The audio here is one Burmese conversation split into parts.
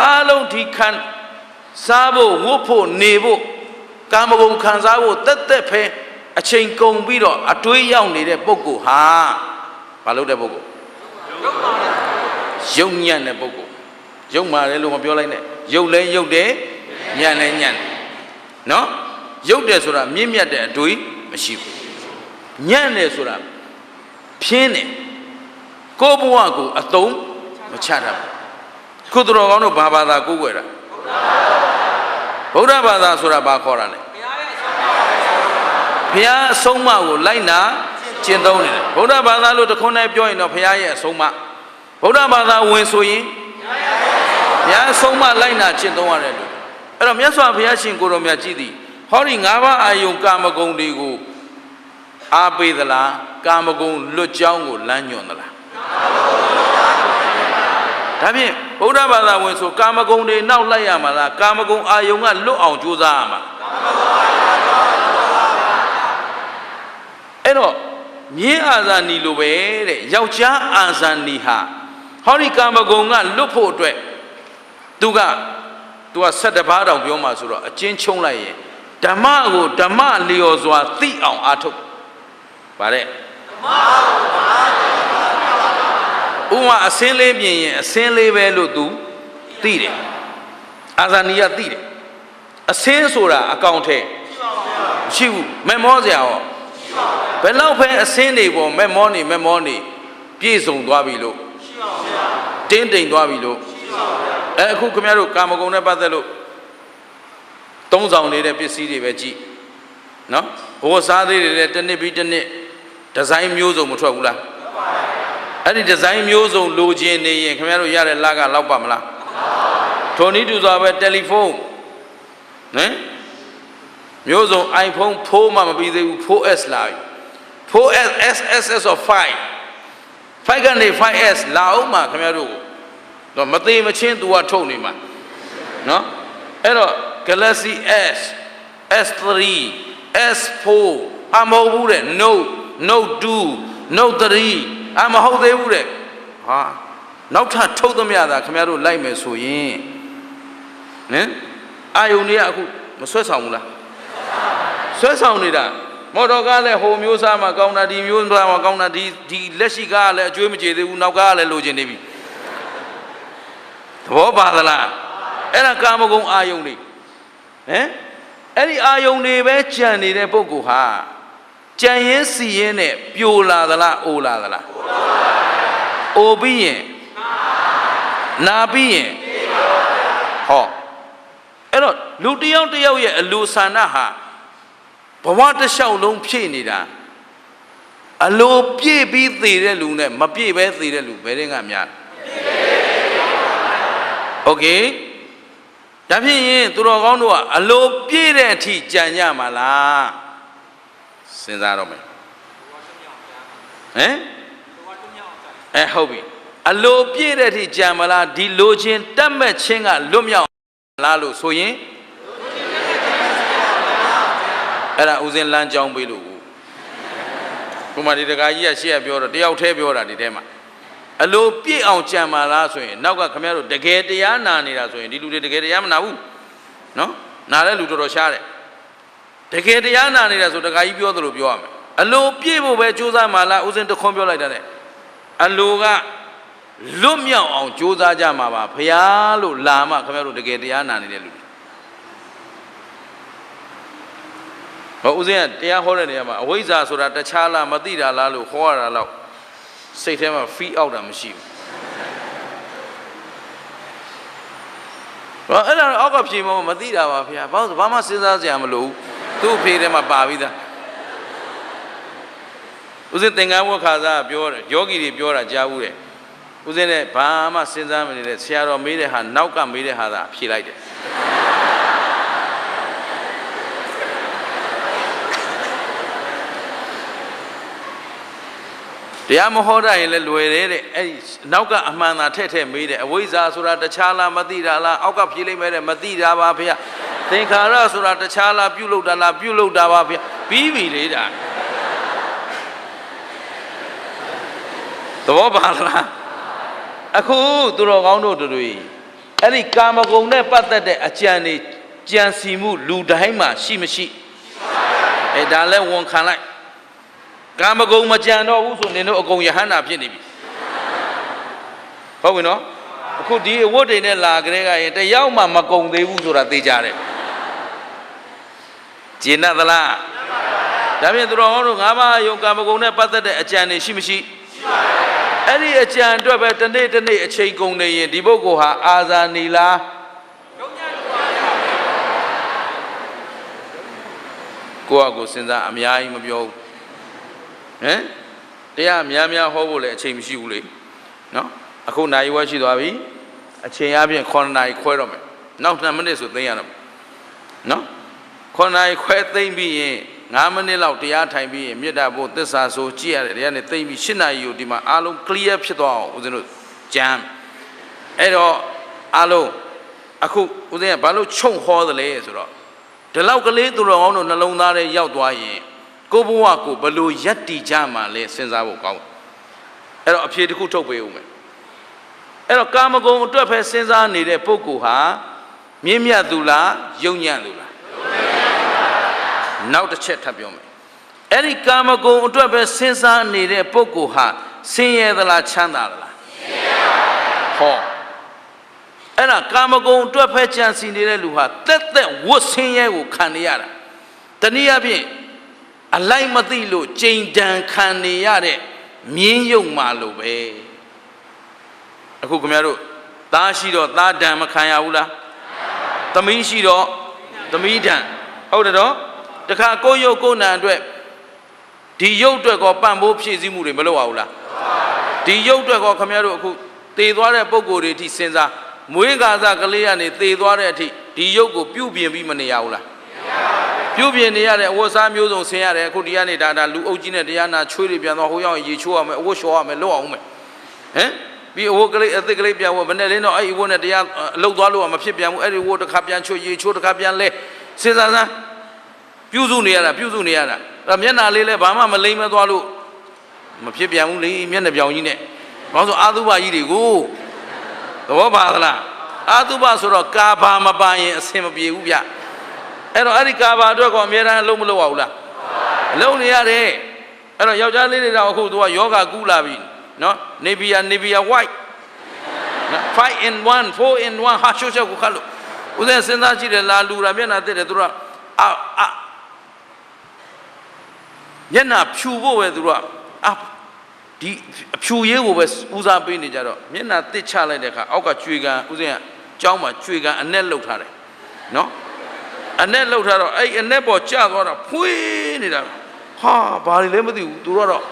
အားလုံးဒီခံစားဖို့ဝတ်ဖို့နေဖို့ကာမဂုဏ်ခံစားဖို့တက်တက်ဖဲအချိန်ကုန်ပြီးတော့အတွေးရောက်နေတဲ့ပုဂ္ဂိုလ်ဟာဘာလုပ်တဲ့ပုဂ္ဂိုလ်ယုံညံ့တဲ့ပုဂ္ဂိုလ်ယုံပါတယ်လို့မပြောလိုက်နဲ့ယုံလဲယုံတယ်ညံ့လဲညံ့တယ်နော်ယုံတယ်ဆိုတာမြင့်မြတ်တဲ့အတွေးမရှိဘူးညံ့တယ်ဆိုတာဖြင်းတယ်ကိုယ့်ဘဝကိုအသုံးမချတတ်ဘူးခုတော်ကောင်းတို့ဘာဘာသာကိုးကွယ်တာဗုဒ္ဓဘာသာဆိုတာဘာခေါ်တာလဲဘုရားအဆုံးအမကိုလိုက်နာကျင့်သုံးနေတယ်ဗုဒ္ဓဘာသာလို့တခွန်းနဲ့ပြောရင်တော့ဘုရားရဲ့အဆုံးအမဗုဒ္ဓဘာသာဝင်ဆိုရင်ဘုရားအဆုံးအမလိုက်နာကျင့်သုံးရတယ်လို့အဲ့တော့မြတ်စွာဘုရားရှင်ကိုယ်တော်မြတ်ကြည်သည်ဟောဒီ၅ပါးအာယုံကာမဂုဏ်တွေကိုအားပေးသလားကာမဂုဏ်လွတ်ကြောင်းကိုလမ်းညွှန်သလားဒါဖြင့်ဗုဒ္ဓဘာသာဝင်ဆိုကာမဂုဏ်တွေနောက်လိုက်ရမှာလားကာမဂုဏ်အာယုံကလွတ်အောင်ကြိုးစားရမှာအဲ့တော့မြင်းအာဇာနည်လိုပဲတဲ့ယောက်ျားအာဇာနည်ဟာဟောဒီကာမဂုဏ်ကလွတ်ဖို့အတွက်သူက17ပါးတောင်ပြောမှာဆိုတော့အကျဉ်းချုံးလိုက်ရင်ဓမ္မကိုဓမ္မလျော်စွာသိအောင်အားထုတ်ဗါတဲ့ဓမ္မကိုဥမာအစင်းလေးပြင်ရင်အစင်းလေးပဲလို့သူသိတယ်အာဇာနည်ကသိတယ်အစင်းဆိုတာအကောင်ထဲရှိဘူးမက်မောစရာရောဘယ်လောက်ပဲအစင်းတွေပေါ်မက်မောနေပြည့်စုံသွားပြီလို့တင်းတိမ်သွားပြီလို့အခုခင်ဗျားတို့ကာမဂုဏ်နဲ့ပတ်သက်လို့သုံးဆောင်နေတဲ့ပစ္စည်းတွေပဲကြည့်နော်ဘိုးစားသေးတွေတစ်နှစ်ပြီးတစ်နှစ်ဒီဇိုင်းမျိုးစုံမထွက်ဘူးလားအဲ့ဒီဒီဇိုင်းမျိုးစုံလိုချင်နေရင်ခင်ဗျားတို့ရတဲ့လကလောက်ပါမလားထိုနည်းတူစွာပဲတယ်လီဖုန်းဟမ်မျိုးစုံ iPhone 4မှမပြီးသေးဘူး 4S လာပြီ 4S SSS of 5ကနေ 5S လာအောင်မှာခင်ဗျားတို့တော့မသေးမချင်းသူကထုတ်နေမှာနော်အဲ့တော့ Galaxy S S3 S4 မဟုတ်ဘူးတဲ့ Note 2 Note 3မဟုတ်သေးဘူးတဲ့ဟာနောက်ထပ်ထုတ်သမျှသာခင်ဗျားတို့လိုက်မယ်ဆိုရင်ဟင်အာယုန်တွေကအခုမဆွဲဆောင်ဘူးလားဆွဲဆောင်နေတာမော်တော်ကားလည်းဟိုမျိုးစားမှာကောင်းတာဒီမျိုးစားမှာကောင်းတာဒီလက်ရှိကားလည်းအကျွေးမကြေသေးဘူးနောက်ကားလည်းလိုချင်နေပြီသဘောပါသလားအဲ့ဒါကာမဂုဏ်အာယုန်တွေဟမ်အဲ့ဒီအာယုန်တွေပဲကြံနေတဲ့ပုဂ္ဂိုလ်ဟာကြံရင်းစီရင်းနဲ့ပြိုလာသလားအိုလာသလားအိုပြီးရင်နာပြီးရင်ဟောအဲ့တော့လူတယောက်ရဲ့အလိုဆန္ဒဟာဘဝတစ်လျှောက်လုံးဖြည့်နေတာအလိုပြည့်ပြီးသေးတဲ့လူနဲ့မပြည့်ပဲသေးတဲ့လူဘယ်တဲ့ကများโอเคဒါဖြစ်ရင်သူတော်ကောင်းတို့ကအလိုပြည့်တဲ့အထိကြံကြမှာလားစဉ်းစားတော့မယ်ဟမ်ဟုတ်ပြီအလိုပြည့်တဲ့အထိကြံမလားဒီလိုချင်းတတ်မဲ့ချင်းကလွတ်မြောက်လားလို့ဆိုရင်အဲ့ဒါဦးစင်းလမ်းကြောင်းပေးလို့ကိုမဒီတကာကြီးကရှေ့ကပြောတော့တယောက်တည်းပြောတာဒီထဲမှာအလိုပြည့်အောင်ကြံပါလားဆိုရင်နောက်ကခင်ဗျားတို့တကယ်တရားနာနေတာဆိုရင်ဒီလူတွေတကယ်တရားမနာဘူးနော်နာတဲ့လူတော်တော်ရှားတယ်တကယ်တရားနာနေတာဆိုတကာကြီးပြောသလိုပြောရမယ်အလိုပြည့်ဖို့ပဲကြိုးစားမှလားဦးစင်းတခွန်းပြောလိုက်တာနဲ့အလိုကလွတ်မြောက်အောင်ကြိုးစားကြမှာပါဖရာလို့လာမှခင်ဗျားတို့တကယ်တရားနာနေတဲ့လူတွေဟောဦးစင်းကတရားဟောတဲ့နေရာမှာအဝိဇ္ဇာဆိုတာတခြားလားမသိတာလားလို့ဟောရတာတော့စိတ်ထဲမှာဖီးအောက်တာမရှိဘူးအဲ့ဒါအောက်ကဖြေမသိတာပါဗျာဘာမှစဉ်းစားစရာမလိုဘူးသူ့ဖေးထဲမှာပါပြီးသားဦးစင်းသင်္ကန်းဝတ်ခါစားပြောတယ်ယောဂီတွေပြောတာကြားဘူးတယ်ဦးစင်းနဲ့ဘာမှစဉ်းစားမနေတဲ့ဆရာတော်မေးတဲ့ဟာနောက်ကမေးတဲ့ဟာသာဖြေလိုက်တယ်တရားမဟောတတ်ရင်လည်းလွယ်တယ်တဲ့အဲ့ဒီနောက်ကအမှန်သာထည့်မေးတယ်အဝိဇ္ဇာဆိုတာတခြားလားမသိတာလားအောက်ကဖြေလိုက်မဲ့တဲ့မသိတာပါဗျာသင်္ခါရဆိုတာတခြားလားပြုလုပ်တာလားပြုလုပ်တာပါဗျာပြီးပြီလေဒါသဘောပါလားအခုသူတော်ကောင်းတို့တွေ အဲ့ဒီကာမဂုဏ်နဲ့ပတ်သက်တဲ့အကြံတွေကြံစီမှုလူတိုင်းမှာရှိမရှိအဲဒါလဲဝန်ခံလိုက်ကာမဂုဏ်မကြံတော့ဘူးဆိုနေတော့အကုန်ယဟန္တာဖြစ်နေပြီဟုတ်ပြီနော်အခုဒီအဝတ်တွေနဲ့လာကြတဲ့ကရင်တယောက်မှမကုံသေးဘူးဆိုတာသိကြတယ်ဂျင်းနသလားဒါဖြင့်သူတော်ဟောတို့၅ပါးယုံကာမဂုဏ်နဲ့ပတ်သက်တဲ့အကြံတွေရှိမရှိအဲ့ဒီအကြံအတွက်ပဲတစ်နေ့တစ်နေ့အချိန်ကုန်နေရင်ဒီပုဂ္ဂိုလ်ဟာအာဇာနည်လားကိုယ့်အကိုစဉ်းစားအများကြီးမပြောဘူးဟမ်တရားများများဟောဖို့လည်းအချိန်မရှိဘူးလေနော်အခုနိုင်ဝဲရှိသွားပြီအချိန်အပြင်9နာရီခွဲတော့မယ်နောက်2မိနစ်ဆိုသိမ်းရတော့နော်9နာရီခွဲသိမ်းပြီးရင်9မိနစ်လောက်တရားထိုင်ပြီးရင်မေတ္တာဖို့သစ္စာဆိုကြည့်ရတယ်တရားနဲ့သိမ်းပြီး10နာရီကိုဒီမှာအားလုံး clear ဖြစ်သွားအောင်ဦးဇင်းတို့ကြမ်းအဲ့တော့အားလုံးအခုဦးဇင်းကဘာလို့ခြုံဟောသလဲဆိုတော့ဒီလောက်ကလေးသူတော်ကောင်းတို့နှလုံးသားထဲရောက်သွားရင်ကိုဘဝကိုဘလို့ယက်တီကြမှာလဲစဉ်းစားဖို့ကောင်းအဲ့တော့အဖြေတစ်ခုထုတ်ပေးဦးမယ်အဲ့တော့ကာမဂုဏ်အတွက်ပဲစဉ်းစားနေတဲ့ပုဂ္ဂိုလ်ဟာမြင့်မြတ်သူလားယုံညံ့သူလားနောက်တစ်ချက်ထပ်ပြောမယ်အဲ့ဒီကာမဂုဏ်အတွက်ပဲစဉ်းစားနေတဲ့ပုဂ္ဂိုလ်ဟာဆင်းရဲသလားချမ်းသာသလားဆင်းရဲပါဘူးဟောအဲ့ဒါကာမဂုဏ်အတွက်ပဲကြံစီနေတဲ့လူဟာတက်တက်ဝတ်ဆင်းရဲကိုခံနေရတာတနည်းအားဖြင့်အလိုက်မသိလို့ကြိမ်တန်ခံနေရတဲ့မြင်းယုံမှလို့ပဲအခုခင်ဗျားတို့သားရှိတော့သားဒဏ်မခံရဘူးလားသမီးရှိတော့သမီးဒဏ်ဟုတ်တယ်တော့တခါကိုယ်ရုပ်ကိုယ်နာအတွက်ဒီရုပ်အတွက်ကောပံ့ပိုးဖြည့်ဆည်းမှုတွေမလုပ်ရဘူးလားဒီရုပ်အတွက်ကောခင်ဗျားတို့အခုတည်သွားတဲ့ပုံကိုယ်တွေအထိစဉ်းစားမွေးကာစကလေးကနေတည်သွားတဲ့အထိဒီရုပ်ကိုပြုပြင်ပြီးမနေရဘူးလားပြုပြင်နေရတဲ့အဝတ်စားမျိုးစုံဆင်ရတယ်အခုဒီကနေဒါလူအုပ်ကြီးနဲ့တရားနာချွေးတွေပြန်သွားဟိုရောက်ရေချိုးရမယ်အဝတ်လျှော်ရမယ်လုပ်အောင်မယ်ဟမ်ပြီးအဝတ်ကလေးအသစ်ကလေးပြန်ဝတ်မနဲ့လင်းတော့အဲ့ဒီဝတ်နဲ့တရားအလုပ်သွားလို့မဖြစ်ပြန်ဘူးအဲ့ဒီဝတ်တစ်ခါပြန်ချွေးရေချိုးတစ်ခါပြန်လဲစဉ်းစားစမ်းပြုစုနေရတာအဲ့မျက်နာလေးလဲဘာမှမလိမ့်မသွားလို့မဖြစ်ပြန်ဘူးလေမျက်နှာပြောင်ကြီးနဲ့ဘာလို့ဆိုအာသုဘကြီးတွေကိုသဘောပါသလားအာသုဘဆိုတော့ကာဘာမပါရင်အဆင်မပြေဘူးဗျအဲ့တော့အဲ့ဒီကာဘာအတွက်ကအများအားလုံးမလုပ်ရဘူးလားအလုံးနေရတယ်အဲ့တော့ယောက်ျားလေးတွေတော့အခုသူကယောဂကူးလာပြီနော်နေဗီယာ white 5 in 1 4 in 1ဟာရှုပ်ကိုခတ်လို့ဦးဇင်းစဉ်းစားကြည့်တယ်လာလူတာမျက်နှာတက်တယ်သူတို့ကမျက်နှာဖြူဖို့ပဲသူတို့ကဒီအဖြူရေးကိုပဲဦးစားပေးနေကြတော့မျက်နှာတစ်ချလိုက်တဲ့အခါအောက်ကကျွေကန်ဦးဇင်းကကျောင်းမှာကျွေကန်အနက်လှုပ်ထားတယ်နော်အနက်လှုပ်ထားတော့အဲ့အနက်ပေါ်ကျသွားတော့ဖွေးနေတာဟာဘာတွေလဲမသိဘူးသူတို့ကတော့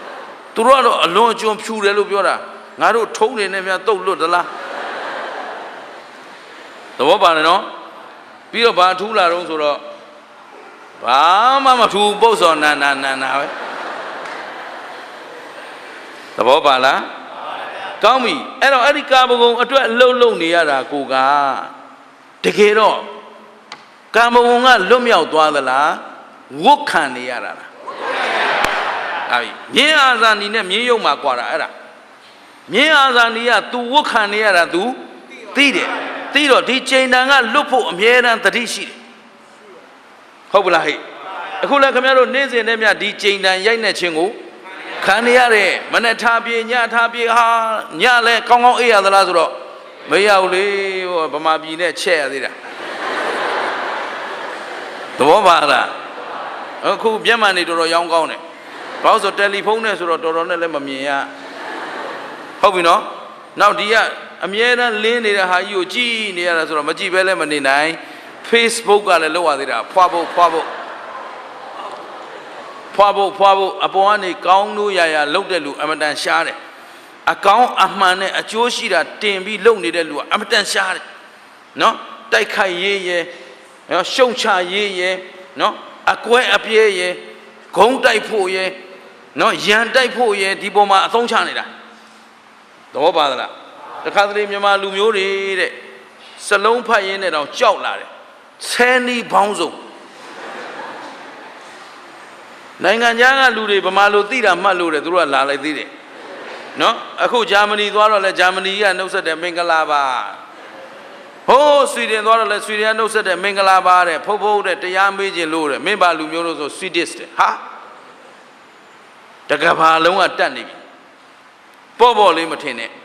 အလွန်အကျွံဖြူတယ်လို့ပြောတာငါတို့ထုံးနေနေများတုတ်လွတ်သလားသဘောပါနဲ့နော်ပြီးတော့ဘာထူးလာတော့ဆိုတော့ဘာမှမထူးပုတ်စော်နာပဲသဘောပါလားကောင်းပြီအဲ့တော့အဲ့ဒီကာမဂုဏ်အတွက်အလုံးနေရတာကိုကတကယ်တော့ကာမဂုဏ်ကလွတ်မြောက်သွားသလားဝတ်ခံနေရတာလားအဲ့မြင်းအာဇာနီနဲ့မြင်းယုံမှာကွာတာအဲ့ဒါမြင်းအာဇာနီက तू ဝတ်ခံနေရတာ तू သိတယ်သိတော့ဒီချိန်တန်ကလွတ်ဖို့အမြဲတမ်းတတိရှိတယ်ဟုတ်ပလားဟဲ့အခုလည်းခင်ဗျားတို့နေ့စဉ်နဲ့မြဒီချိန်တန်ရိုက်နေခြင်းကိုခံနေရတယ်မနဲ့ထားပြေညထားပြေဟာညလဲကောင်းကောင်းအေးရသလားဆိုတော့မရဘူးလေဟိုဗမာပြည်နဲ့ချက်ရသေးတာသဘောပါလားအခုမျက်မှန်နေတော်ရောင်းကောင်းတယ်ဘာလို့ဆိုတယ်လီဖုန်းနဲ့ဆိုတော့တော်တော်နဲ့လည်းမမြင်ရဟုတ်ပြီနော်နောက်ဒီကအမြဲတမ်းလင်းနေတဲ့ဟာကြီးကိုကြည့်နေရတာဆိုတော့မကြည့်ပဲလည်းမနေနိုင် Facebook ကလည်းလောက်ရသေးတာဖွာဖို့အပေါ်ကနေကောင်းလို့ရလောက်တဲ့လူအမတန်ရှားတယ်အကောင်းအမှန်နဲ့အကျိုးရှိတာတင်ပြီးလုပ်နေတဲ့လူကအမတန်ရှားတယ်နော်တိုက်ခိုက်ရေးရဲနော်ရှုံချရေးရဲနော်အကွဲအပြဲရဲဂုံးတိုက်ဖို့ရဲနော်ရန်တိုက်ဖို့ရဲဒီပေါ်မှာအသုံးချနေတာသဘောပါသလားတခါတလေမြန်မာလူမျိုးတွေတဲ့စလုံးဖတ်ရင်းနဲ့တော့ကြောက်လာတယ်ဆယ်နီးပေါင်းစုံနိုင်ငံခြားကလူတွေဗမာလိုသိတာမှတ်လို့တယ်သူတို့ကလာလိုက်သေးတယ်နော်အခုဂျာမနီသွားတော့လဲဂျာမနီကနှုတ်ဆက်တယ်မင်္ဂလာပါ ဆွေဒင်သွားတော့လဲဆွေဒင်ကနှုတ်ဆက်တဲ့မင်္ဂလာပါတဲ့ဖုတ်ဖုတ်တဲ့တရားမေးခြင်းလို့တဲ့မင်းပါလူမျိုးလို့ဆို Swedish တဲ့ဟာတကဘာလုံးကတတ်နေပြီပေါ့ပေါ့လေးမထင်နဲ့